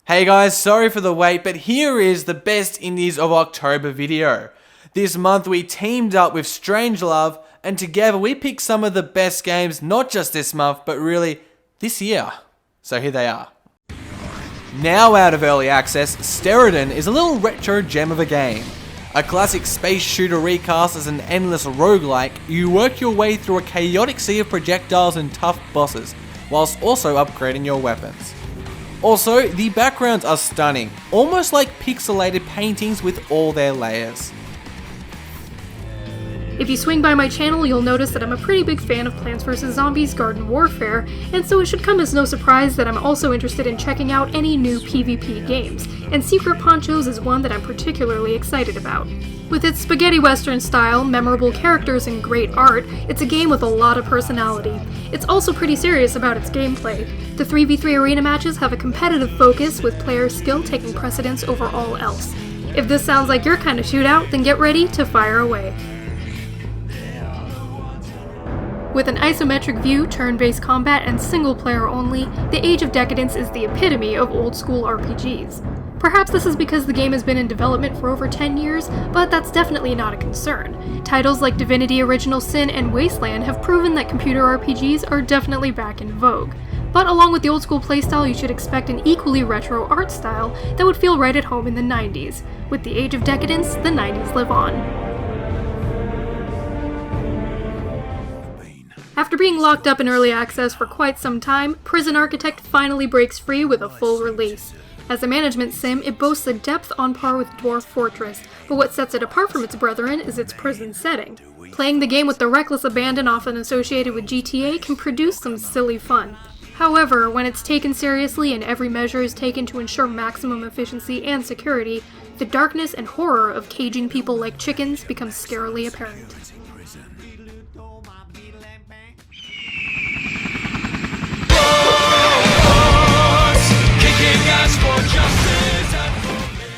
Hey guys, sorry for the wait, but here is the best indies of October video. This month we teamed up with Strangelove, and together we picked some of the best games, not just this month, but really this year. So here they are. Now out of early access, Steridon is a little retro gem of a game. A classic space shooter recast as an endless roguelike, you work your way through a chaotic sea of projectiles and tough bosses, whilst also upgrading your weapons. Also, the backgrounds are stunning, almost like pixelated paintings with all their layers. If you swing by my channel, you'll notice that I'm a pretty big fan of Plants vs. Zombies Garden Warfare, and so it should come as no surprise that I'm also interested in checking out any new PvP games, and Secret Ponchos is one that I'm particularly excited about. With its spaghetti western style, memorable characters, and great art, it's a game with a lot of personality. It's also pretty serious about its gameplay. The 3v3 arena matches have a competitive focus, with player skill taking precedence over all else. If this sounds like your kind of shootout, then get ready to fire away. With an isometric view, turn-based combat, and single-player only, The Age of Decadence is the epitome of old-school RPGs. Perhaps this is because the game has been in development for over 10 years, but that's definitely not a concern. Titles like Divinity Original Sin and Wasteland have proven that computer RPGs are definitely back in vogue. But along with the old-school playstyle, you should expect an equally retro art style that would feel right at home in the 90s. With The Age of Decadence, the 90s live on. After being locked up in early access for quite some time, Prison Architect finally breaks free with a full release. As a management sim, it boasts a depth on par with Dwarf Fortress, but what sets it apart from its brethren is its prison setting. Playing the game with the reckless abandon often associated with GTA can produce some silly fun. However, when it's taken seriously and every measure is taken to ensure maximum efficiency and security, the darkness and horror of caging people like chickens becomes scarily apparent.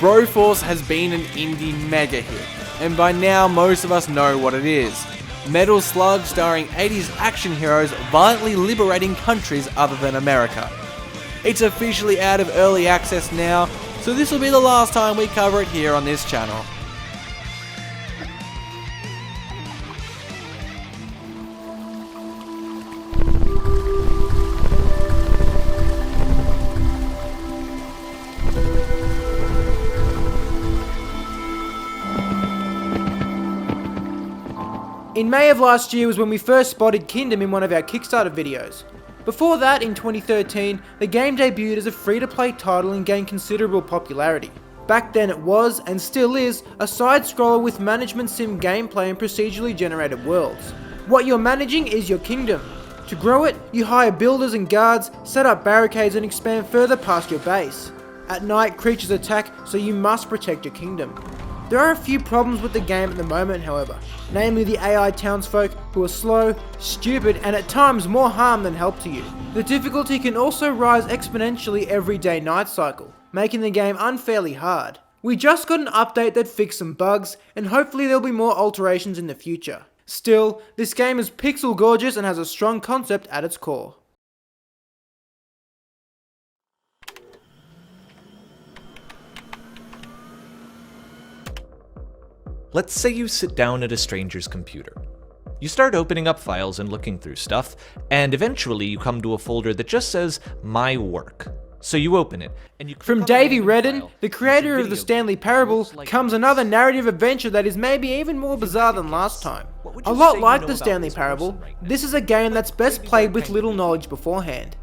Broforce has been an indie mega hit, and by now most of us know what it is. Metal Slug starring 80s action heroes violently liberating countries other than America. It's officially out of early access now, so this will be the last time we cover it here on this channel. In May of last year was when we first spotted Kingdom in one of our Kickstarter videos. Before that, in 2013, the game debuted as a free-to-play title and gained considerable popularity. Back then it was, and still is, a side-scroller with management sim gameplay and procedurally generated worlds. What you're managing is your kingdom. To grow it, you hire builders and guards, set up barricades and expand further past your base. At night, creatures attack, so you must protect your kingdom. There are a few problems with the game at the moment, however, namely the AI townsfolk who are slow, stupid, and at times more harm than help to you. The difficulty can also rise exponentially every day-night cycle, making the game unfairly hard. We just got an update that fixed some bugs, and hopefully there'll be more alterations in the future. Still, this game is pixel gorgeous and has a strong concept at its core. Let's say you sit down at a stranger's computer. You start opening up files and looking through stuff, and eventually you come to a folder that just says, My Work. So you open it, and you click From on Davey the Redden, file. the creator There's a of the video Stanley that Parable, looks like comes this. another narrative adventure that is maybe even more bizarre than last time. What would A you lot say you like know the about Stanley this Parable, person right now? this is a game that's best played with little knowledge beforehand.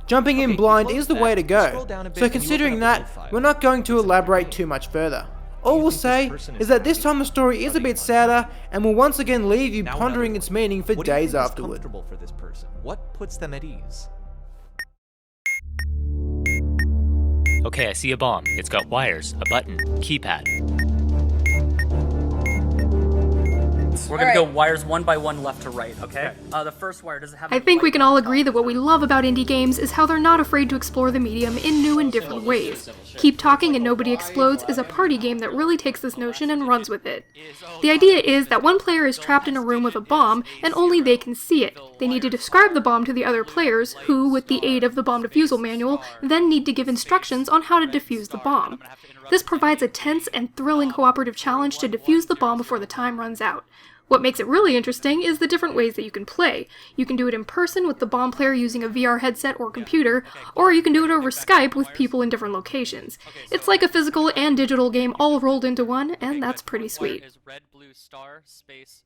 Jumping in Okay, blind close is the that, way to scroll go, down a bit, so and you considering open up a that, file. we're not going to What's in elaborate that too name? much further. All you we'll think this say person is is that this happy? time the story is Or a do you bit want sadder and will once again leave you Now pondering another its one. meaning for What do you days think is afterward. comfortable for this person? What puts them at ease? Okay, I see a bomb. It's got wires, a button, keypad. We're gonna go wires one by one, left to right, okay? The first wire, does it have I think we can all agree that what we love about indie games is how they're not afraid to explore the medium in new and different ways. Keep Talking and Nobody Explodes is a party game that really takes this notion and runs with it. The idea is that one player is trapped in a room with a bomb, and only they can see it. They need to describe the bomb to the other players, who, with the aid of the bomb defusal manual, then need to give instructions on how to defuse the bomb. This provides a tense and thrilling cooperative challenge to defuse the bomb before the time runs out. What makes it really interesting is the different ways that you can play. You can do it in person with the bomb player using a VR headset or computer, or you can do it over Skype with people in different locations. It's like a physical and digital game all rolled into one, and that's pretty sweet. Red, blue, star, space,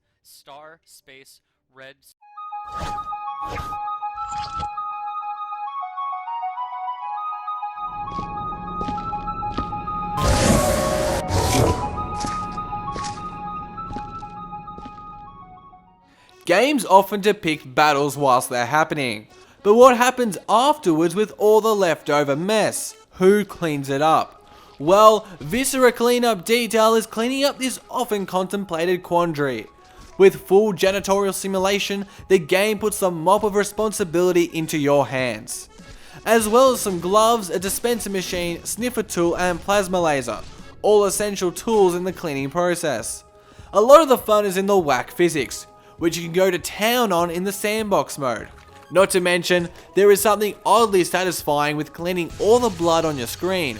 red. Games often depict battles whilst they're happening, but what happens afterwards with all the leftover mess? Who cleans it up? Well, Viscera Cleanup Detail is cleaning up this often contemplated quandary. With full janitorial simulation, the game puts the mop of responsibility into your hands. As well as some gloves, a dispenser machine, sniffer tool and plasma laser, all essential tools in the cleaning process. A lot of the fun is in the whack physics, which you can go to town on in the sandbox mode. Not to mention, there is something oddly satisfying with cleaning all the blood on your screen.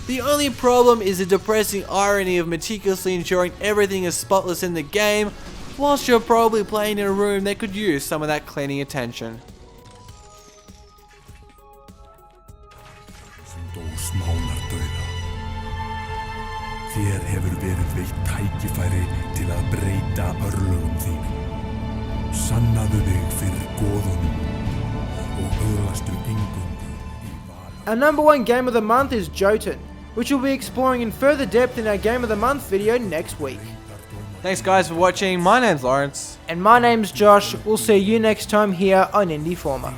The only problem is the depressing irony of meticulously ensuring everything is spotless in the game, whilst you're probably playing in a room that could use some of that cleaning attention. Þér hefur verið veitt tækifæri til að breyta örlögum þínum. Sannaðu þig fyrir goðunum og öðlastu eingöngu í val. Our number one game of the month is Jotun, which we'll be exploring in further depth in our Game of the Month video next week. Thanks guys for watching, my name's Lawrence. And my name's Josh. We'll see you next time here on Indie Former.